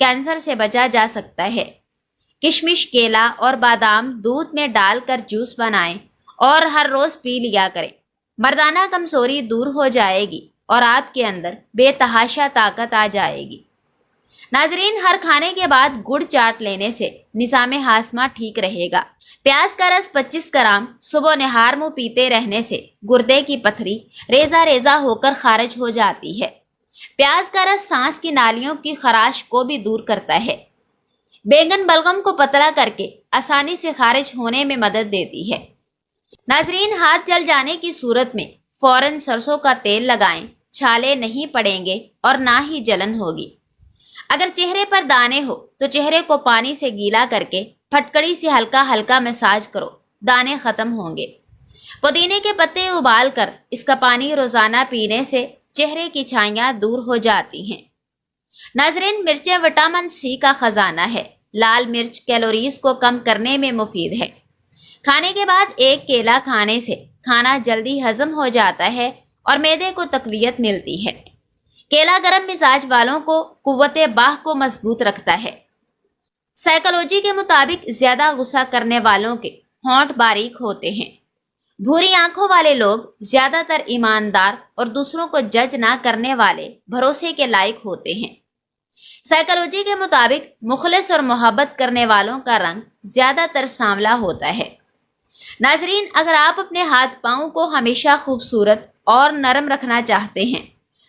Cancer سے بچا جا سکتا ہے۔ کشمش، کیلا اور بادام دودھ میں ڈال کر جوس بنائیں اور ہر روز پی لیا کریں۔ مردانہ کمزوری دور ہو جائے گی اور آپ کے اندر بے تحاشا طاقت آ جائے گی۔ ناظرین، ہر کھانے کے بعد گڑ چاٹ لینے سے نظام ہاضمہ ٹھیک رہے گا۔ پیاز کا رس 25 گرام صبح نہار منہ پیتے رہنے سے گردے کی پتھری ریزہ ریزہ ہو کر خارج ہو جاتی ہے۔ پیاز کا رس سانس کی نالیوں کی خراش کو بھی دور کرتا ہے۔ بیگن بلغم کو پتلا کر کے آسانی سے خارج ہونے میں مدد دیتی ہے۔ ناظرین، ہاتھ جل جانے کی صورت میں فوراً سرسوں کا تیل لگائیں، چھالے نہیں پڑیں گے اور نہ ہی جلن ہوگی۔ اگر چہرے پر دانے ہو تو چہرے کو پانی سے گیلا کر کے پھٹکڑی سے ہلکا ہلکا مساج کرو، دانے ختم ہوں گے۔ پودینے کے پتے ابال کر اس کا پانی روزانہ پینے سے چہرے کی چھائیاں دور ہو جاتی ہیں۔ ناظرین، مرچیں وٹامن سی کا خزانہ ہے۔ لال مرچ کیلوریز کو کم کرنے میں مفید ہے۔ کھانے کے بعد ایک کیلا کھانے سے کھانا جلدی ہضم ہو جاتا ہے اور معدے کو تقویت ملتی ہے۔ کیلا گرم مزاج والوں کو قوت باہ کو مضبوط رکھتا ہے۔ سائیکالوجی کے مطابق زیادہ غصہ کرنے والوں کے ہونٹ باریک ہوتے ہیں۔ بھوری آنکھوں والے لوگ زیادہ تر ایماندار اور دوسروں کو جج نہ کرنے والے بھروسے کے لائق ہوتے ہیں۔ سائیکالوجی کے مطابق مخلص اور محبت کرنے والوں کا رنگ زیادہ تر سانولا ہوتا ہے۔ ناظرین، اگر آپ اپنے ہاتھ پاؤں کو ہمیشہ خوبصورت اور نرم رکھنا چاہتے ہیں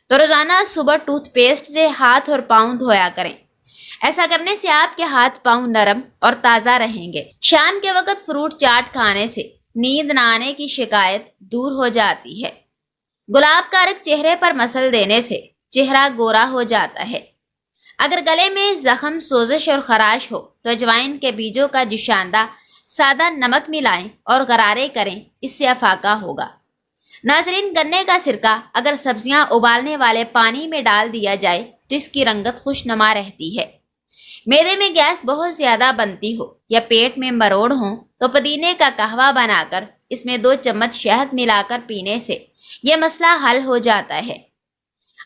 تو روزانہ صبح ٹوتھ پیسٹ سے ہاتھ اور پاؤں دھویا کریں۔ ایسا کرنے سے آپ کے ہاتھ پاؤں نرم اور تازہ رہیں گے۔ شام کے وقت فروٹ چاٹ کھانے سے نیند نہ آنے کی شکایت دور ہو جاتی ہے۔ گلاب کا رنگ چہرے پر مسل دینے سے چہرہ گورا ہو جاتا ہے۔ اگر گلے میں زخم، سوزش اور خراش ہو تو اجوائن کے بیجوں کا جوشاندہ سادہ نمک ملائیں اور غرارے کریں، اس سے افاقہ ہوگا۔ ناظرین، گنے کا سرکہ اگر سبزیاں ابالنے والے پانی میں ڈال دیا جائے تو اس کی رنگت خوش نما رہتی ہے۔ معدے میں گیس بہت زیادہ بنتی ہو یا پیٹ میں مروڑ ہوں تو پودینے کا قہوہ بنا کر اس میں 2 چمچ شہد ملا کر پینے سے یہ مسئلہ حل ہو جاتا ہے۔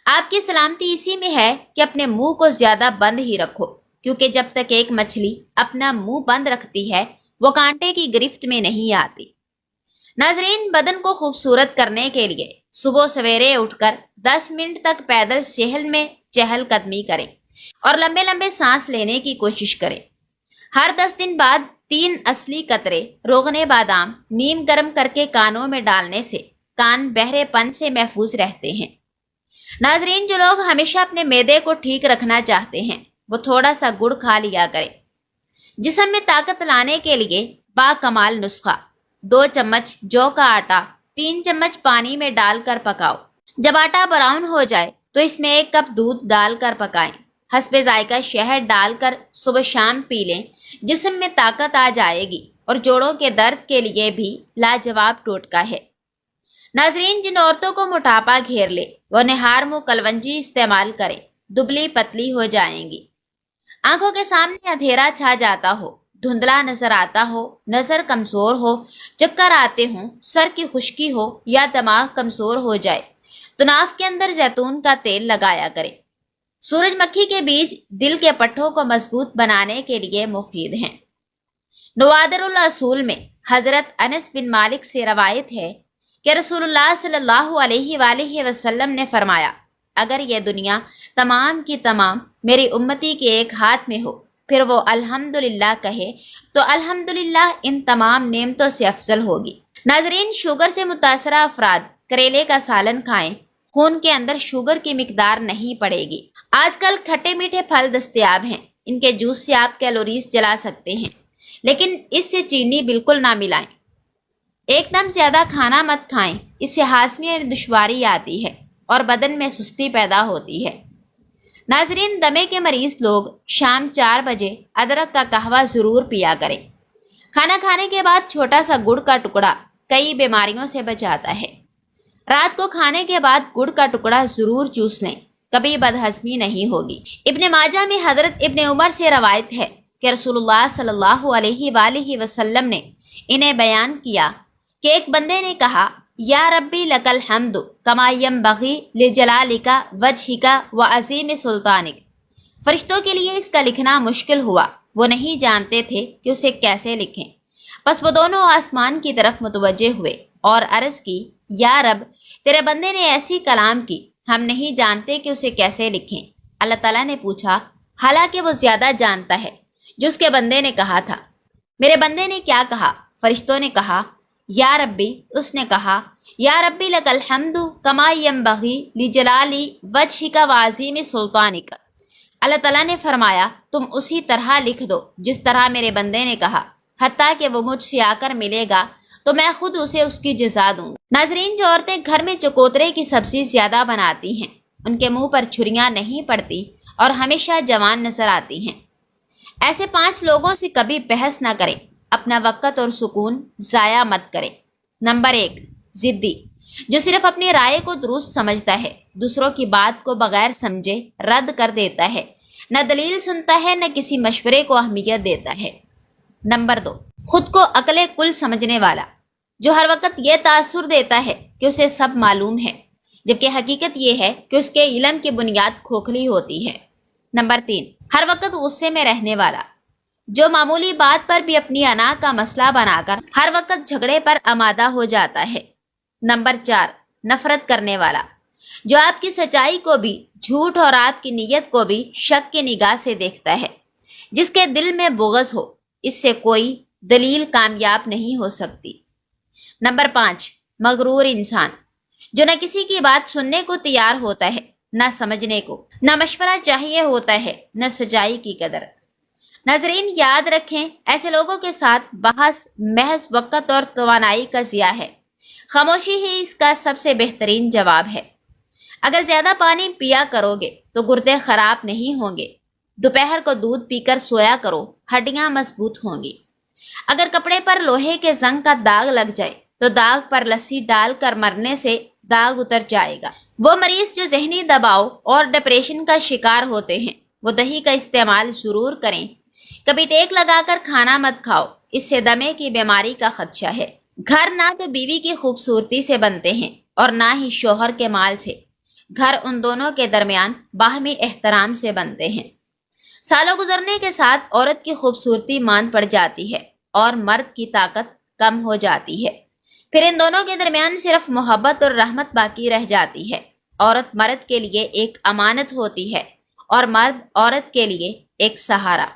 آپ کی سلامتی اسی میں ہے کہ اپنے منہ کو زیادہ بند ہی رکھو، کیونکہ جب تک ایک مچھلی اپنا منہ بند رکھتی ہے وہ کانٹے کی گرفت میں نہیں آتی۔ ناظرین، بدن کو خوبصورت کرنے کے لیے صبح سویرے اٹھ کر 10 منٹ تک پیدل صحن میں چہل قدمی کریں اور لمبے لمبے سانس لینے کی کوشش کریں۔ ہر 10 دن بعد 3 اصلی قطرے روغن بادام نیم گرم کر کے کانوں میں ڈالنے سے کان بہرے پن سے محفوظ رہتے ہیں۔ ناظرین، جو لوگ ہمیشہ اپنے معدے کو ٹھیک رکھنا چاہتے ہیں وہ تھوڑا سا گڑ کھا لیا کریں۔ جسم میں طاقت لانے کے لیے با کمال نسخہ: 2 چمچ جو کا آٹا 3 چمچ پانی میں ڈال کر پکاؤ۔ جب آٹا براؤن ہو جائے تو اس میں 1 کپ دودھ ڈال کر پکائیں۔ حسب ذائقہ شہد ڈال کر صبح شام پی لیں، جسم میں طاقت آ جائے گی اور جوڑوں کے درد کے لیے بھی لاجواب ٹوٹکا ہے۔ ناظرین، جن عورتوں کو موٹاپا گھیر لے وہ نہار منہ کلونجی استعمال کریں، دبلی پتلی ہو جائیں گی۔ آنکھوں کے سامنے اندھیرا چھا جاتا ہو، دھندلا نظر آتا ہو، نظر کمزور ہو، چکر آتے ہوں، سر کی خشکی ہو یا دماغ کمزور ہو جائے تو ناف کے اندر زیتون کا تیل لگایا کریں۔ سورج مکھی کے بیج دل کے پٹھوں کو مضبوط بنانے کے لیے مفید ہیں۔ نوادر الاصول میں حضرت انس بن مالک سے روایت ہے کہ رسول اللہ صلی اللہ علیہ وآلہ وسلم نے فرمایا، اگر یہ دنیا تمام کی تمام میری امتی کے ایک ہاتھ میں ہو پھر وہ الحمدللہ کہے تو الحمدللہ ان تمام نعمتوں سے افضل ہوگی۔ ناظرین، شوگر سے متاثرہ افراد کریلے کا سالن کھائیں، خون کے اندر شوگر کی مقدار نہیں پڑے گی۔ آج کل کھٹے میٹھے پھل دستیاب ہیں، ان کے جوس سے آپ کیلوریز جلا سکتے ہیں، لیکن اس سے چینی بالکل نہ ملائیں۔ ایک دم زیادہ کھانا مت کھائیں، اس سے ہاضمے میں دشواری آتی ہے اور بدن میں سستی پیدا ہوتی ہے۔ ناظرین، دمے کے مریض لوگ شام 4 بجے ادرک کا قہوہ ضرور پیا کریں۔ کھانا کھانے کے بعد چھوٹا سا گڑ کا ٹکڑا کئی بیماریوں سے بچاتا ہے۔ رات کو کھانے کے بعد گڑ کا ٹکڑا ضرور چوس لیں، کبھی بدہضمی نہیں ہوگی۔ ابن ماجہ میں حضرت ابن عمر سے روایت ہے کہ رسول اللہ صلی اللہ علیہ وآلہ وسلم نے انہیں بیان کیا کہ ایک بندے نے کہا، یا ربی لک الحمد کما ینبغی لجلالک وجہک وعظیم سلطانک، فرشتوں کے لیے اس کا لکھنا مشکل ہوا، وہ نہیں جانتے تھے کہ اسے کیسے لکھیں۔ پس وہ دونوں آسمان کی طرف متوجہ ہوئے اور عرض کی، یا رب، تیرے بندے نے ایسی کلام کی، ہم نہیں جانتے کہ اسے کیسے لکھیں۔ اللہ تعالیٰ نے پوچھا، حالانکہ وہ زیادہ جانتا ہے، جو اس کے بندے نے کہا تھا۔ میرے بندے نے کیا کہا؟ فرشتوں نے کہا، یا ربی۔ اس نے کہا، یا ربی لک الحمد کما ینبغی لجلالی وجہک وعظیم سلطانک۔ اللہ تعالیٰ نے فرمایا، تم اسی طرح لکھ دو جس طرح میرے بندے نے کہا، حتیٰ کہ وہ مجھ سے آ کر ملے گا تو میں خود اسے اس کی جزا دوں گا۔ ناظرین، جو عورتیں گھر میں چکوترے کی سبزی زیادہ بناتی ہیں، ان کے منہ پر چھریاں نہیں پڑتی اور ہمیشہ جوان نظر آتی ہیں۔ ایسے 5 لوگوں سے کبھی بحث نہ کریں، اپنا وقت اور سکون ضائع مت کریں۔ نمبر 1، ضدی، جو صرف اپنی رائے کو درست سمجھتا ہے، دوسروں کی بات کو بغیر سمجھے رد کر دیتا ہے، نہ دلیل سنتا ہے، نہ کسی مشورے کو اہمیت دیتا ہے۔ نمبر 2، خود کو عقل کل سمجھنے والا، جو ہر وقت یہ تاثر دیتا ہے کہ اسے سب معلوم ہے، جبکہ حقیقت یہ ہے کہ اس کے علم کی بنیاد کھوکھلی ہوتی ہے۔ نمبر 3، ہر وقت غصے میں رہنے والا، جو معمولی بات پر بھی اپنی انا کا مسئلہ بنا کر ہر وقت جھگڑے پر آمادہ ہو جاتا ہے۔ نمبر 4، نفرت کرنے والا، جو آپ کی سچائی کو بھی جھوٹ اور آپ کی نیت کو بھی شک کی نگاہ سے دیکھتا ہے۔ جس کے دل میں بغض ہو، اس سے کوئی دلیل کامیاب نہیں ہو سکتی۔ نمبر 5، مغرور انسان، جو نہ کسی کی بات سننے کو تیار ہوتا ہے، نہ سمجھنے کو، نہ مشورہ چاہیے ہوتا ہے، نہ سچائی کی قدر۔ ناظرین، یاد رکھیں، ایسے لوگوں کے ساتھ بحث محض وقت اور توانائی کا ضیاع ہے۔ خاموشی ہی اس کا سب سے بہترین جواب ہے۔ اگر زیادہ پانی پیا کرو گے تو گردے خراب نہیں ہوں گے۔ دوپہر کو دودھ پی کر سویا کرو، ہڈیاں مضبوط ہوں گی۔ اگر کپڑے پر لوہے کے زنگ کا داغ لگ جائے تو داغ پر لسی ڈال کر مرنے سے داغ اتر جائے گا۔ وہ مریض جو ذہنی دباؤ اور ڈپریشن کا شکار ہوتے ہیں، وہ دہی کا استعمال ضرور کریں۔ کبھی ٹیک لگا کر کھانا مت کھاؤ، اس سے دمے کی بیماری کا خدشہ ہے۔ گھر نہ تو بیوی کی خوبصورتی سے بنتے ہیں اور نہ ہی شوہر کے مال سے، گھر ان دونوں کے درمیان باہمی احترام سے بنتے ہیں۔ سالوں گزرنے کے ساتھ عورت کی خوبصورتی مان پڑ جاتی ہے اور مرد کی طاقت کم ہو جاتی ہے، پھر ان دونوں کے درمیان صرف محبت اور رحمت باقی رہ جاتی ہے۔ عورت مرد کے لیے ایک امانت ہوتی ہے اور مرد عورت کے لیے ایک سہارا۔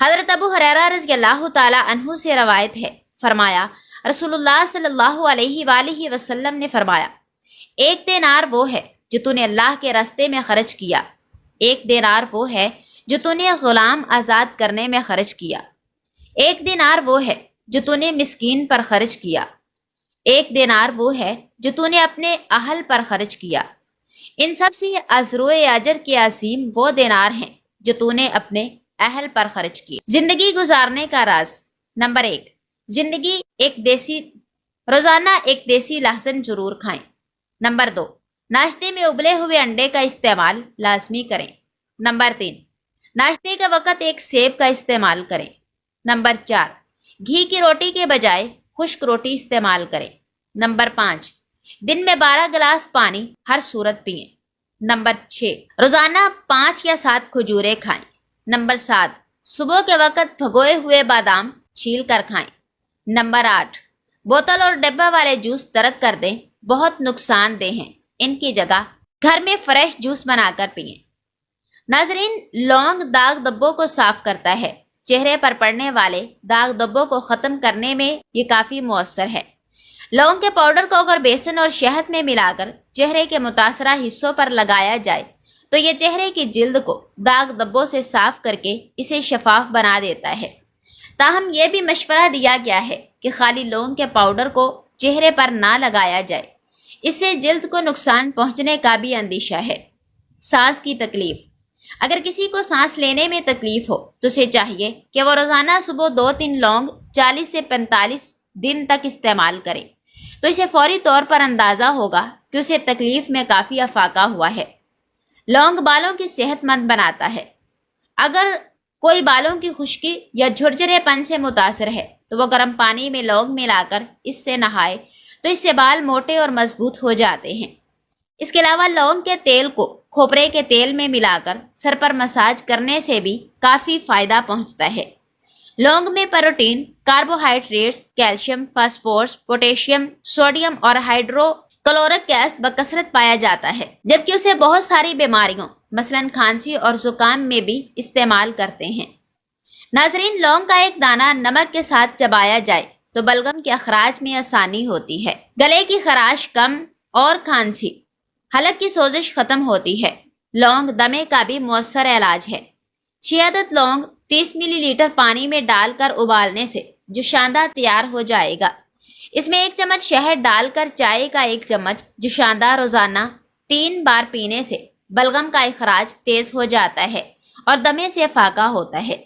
حضرت ابو ہریرہ رضی اللہ تعالی عنہ سے روایت ہے، فرمایا رسول اللہ صلی اللہ علیہ وآلہ وسلم نے فرمایا، 1 دینار وہ ہے جو تو نے اللہ کے راستے میں خرچ کیا، 1 دینار وہ ہے جو تو نے غلام آزاد کرنے میں خرچ کیا، 1 دینار وہ ہے جو تو نے مسکین پر خرچ کیا، 1 دینار وہ ہے جو تو نے اپنے اہل پر خرچ کیا۔ ان سب سے اجر و اجر کے عظیم وہ دینار ہیں جو تو نے اپنے اہل پر خرچ کیا۔ زندگی گزارنے کا راز۔ نمبر 1، زندگی روزانہ ایک دیسی لہسن ضرور کھائیں۔ نمبر 2، ناشتے میں ابلے ہوئے انڈے کا استعمال لازمی کریں۔ نمبر 3، ناشتے کا وقت ایک سیب کا استعمال کریں۔ نمبر 4، گھی کی روٹی کے بجائے خشک روٹی استعمال کریں۔ نمبر 5، دن میں 12 گلاس پانی ہر صورت پئیں۔ نمبر 6، روزانہ 5 یا 7 کھجوریں کھائیں۔ نمبر 7، صبح کے وقت بھگوئے ہوئے بادام چھیل کر کھائیں۔ نمبر 8، بوتل اور ڈبہ والے جوس ترک کر دیں، بہت نقصان دہ ہیں، ان کی جگہ گھر میں فریش جوس بنا کر پئیں۔ ناظرین، لونگ داغ دبوں کو صاف کرتا ہے، چہرے پر پڑنے والے داغ دبوں کو ختم کرنے میں یہ کافی مؤثر ہے۔ لونگ کے پاؤڈر کو اگر بیسن اور شہد میں ملا کر چہرے کے متاثرہ حصوں پر لگایا جائے تو یہ چہرے کی جلد کو داغ دبوں سے صاف کر کے اسے شفاف بنا دیتا ہے۔ تاہم یہ بھی مشورہ دیا گیا ہے کہ خالی لونگ کے پاؤڈر کو چہرے پر نہ لگایا جائے، اس سے جلد کو نقصان پہنچنے کا بھی اندیشہ ہے۔ سانس کی تکلیف۔ اگر کسی کو سانس لینے میں تکلیف ہو تو اسے چاہیے کہ وہ روزانہ صبح 2-3 لونگ 40 سے 45 دن تک استعمال کریں، تو اسے فوری طور پر اندازہ ہوگا کہ اسے تکلیف میں کافی افاقہ ہوا ہے۔ لونگ بالوں کی صحت مند بناتا ہے۔ اگر کوئی بالوں کی خشکی یا جھرجھرے پن سے متاثر ہے تو وہ گرم پانی میں لونگ ملا کر اس سے نہائے تو اس سے بال موٹے اور مضبوط ہو جاتے ہیں۔ اس کے علاوہ لونگ کے تیل کو کھوپرے کے تیل میں ملا کر سر پر مساج کرنے سے بھی کافی فائدہ پہنچتا ہے۔ لونگ میں protein, carbohydrates, calcium, phosphorus, potassium, sodium اور ہائیڈرو کلورک ایسڈ بکثرت پایا جاتا ہے، جبکہ اسے بہت ساری بیماریوں مثلاً کھانسی اور زکام میں بھی استعمال کرتے ہیں۔ ناظرین، لونگ کا ایک دانہ نمک کے ساتھ چبایا جائے تو بلغم کے اخراج میں آسانی ہوتی ہے، گلے کی خراش کم اور کھانسی، حلق کی سوزش ختم ہوتی ہے۔ لونگ دمے کا بھی مؤثر علاج ہے۔ 6 عدد لونگ 30 ملی لیٹر پانی میں ڈال کر ابالنے سے جوشاندہ تیار ہو جائے گا۔ اس میں 1 چمچ شہد ڈال کر چائے کا 1 چمچ جوشاندہ روزانہ 3 بار پینے سے بلغم کا اخراج تیز ہو جاتا ہے اور دمے سے فاقہ ہوتا ہے۔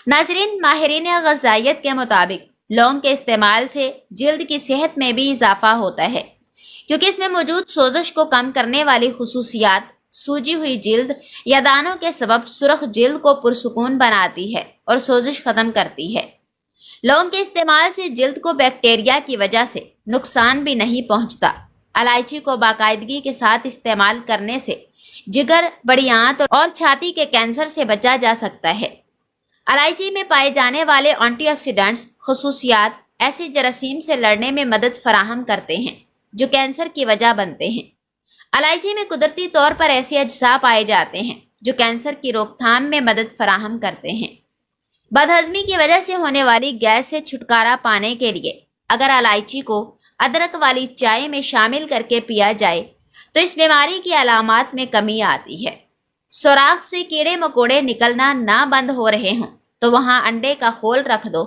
ناظرین، ماہرین غذائیت کے مطابق لونگ کے استعمال سے جلد کی صحت میں بھی اضافہ ہوتا ہے، کیونکہ اس میں موجود سوزش کو کم کرنے والی خصوصیات سوجی ہوئی جلد یا دانوں کے سبب سرخ جلد کو پرسکون بناتی ہے اور سوزش ختم کرتی ہے۔ لونگ کے استعمال سے جلد کو بیکٹیریا کی وجہ سے نقصان بھی نہیں پہنچتا۔ الائچی کو باقاعدگی کے ساتھ استعمال کرنے سے جگر، بڑی آنت اور چھاتی کے کینسر سے بچا جا سکتا ہے۔ الائچی میں پائے جانے والے اینٹی آکسیڈنٹس خصوصیات ایسے جراثیم سے لڑنے میں مدد فراہم کرتے ہیں جو کینسر کی وجہ بنتے ہیں۔ الائچی میں قدرتی طور پر ایسے اجزاء پائے جاتے ہیں جو کینسر کی روک تھام میں مدد فراہم کرتے ہیں۔ بدہضمی کی وجہ سے ہونے والی گیس سے چھٹکارا پانے کے لیے اگر الائچی کو ادرک والی چائے میں شامل کر کے پیا جائے تو اس بیماری کی علامات میں کمی آتی ہے۔ سوراخ سے کیڑے مکوڑے نکلنا نہ بند ہو رہے ہوں تو وہاں انڈے کا خول رکھ دو،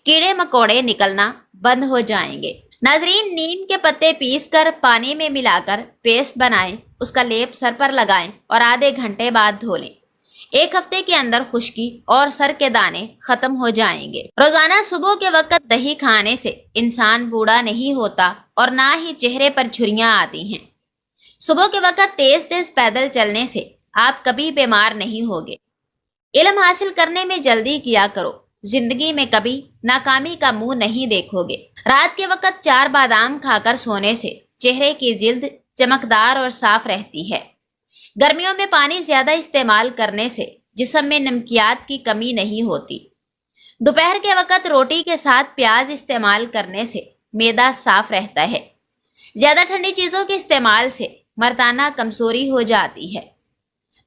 کیڑے مکوڑے نکلنا بند ہو جائیں گے۔ ناظرین، نیم کے پتے پیس کر پانی میں ملا کر پیسٹ بنائیں، اس کا لیپ سر پر لگائیں اور آدھے گھنٹے بعد دھو لیں۔ 1 ہفتے کے اندر خشکی اور سر کے دانے ختم ہو جائیں گے۔ روزانہ صبح کے وقت دہی کھانے سے انسان بوڑھا نہیں ہوتا اور نہ ہی چہرے پر جھریاں آتی ہیں۔ صبح کے وقت تیز تیز پیدل چلنے سے آپ کبھی بیمار نہیں ہوگے۔ علم حاصل کرنے میں جلدی کیا کرو، زندگی میں کبھی ناکامی کا منہ نہیں دیکھو گے۔ رات کے وقت 4 بادام کھا کر سونے سے چہرے کی جلد چمکدار اور صاف رہتی ہے۔ گرمیوں میں پانی زیادہ استعمال کرنے سے جسم میں نمکیات کی کمی نہیں ہوتی۔ دوپہر کے وقت روٹی کے ساتھ پیاز استعمال کرنے سے معدہ صاف رہتا ہے۔ زیادہ ٹھنڈی چیزوں کے استعمال سے مردانہ کمزوری ہو جاتی ہے۔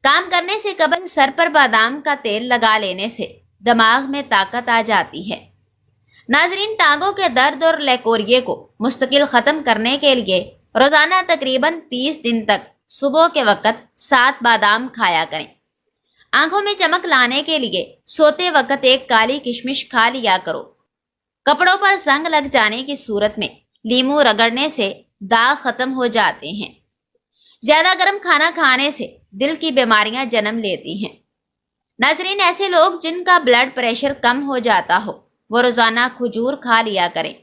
کام کرنے سے قبل سر پر بادام کا تیل لگا لینے سے دماغ میں طاقت آ جاتی ہے۔ ناظرین، ٹانگوں کے درد اور لیکوریے کو مستقل ختم کرنے کے لیے روزانہ تقریباً 30 دن تک صبح کے وقت 7 بادام کھایا کریں۔ آنکھوں میں چمک لانے کے لیے سوتے وقت 1 کالی کشمش کھا لیا کرو۔ کپڑوں پر زنگ لگ جانے کی صورت میں لیموں رگڑنے سے داغ ختم ہو جاتے ہیں۔ زیادہ گرم کھانا کھانے سے دل کی بیماریاں جنم لیتی ہیں۔ ناظرین، ایسے لوگ جن کا بلڈ پریشر کم ہو جاتا ہو وہ روزانہ کھجور کھا لیا کریں۔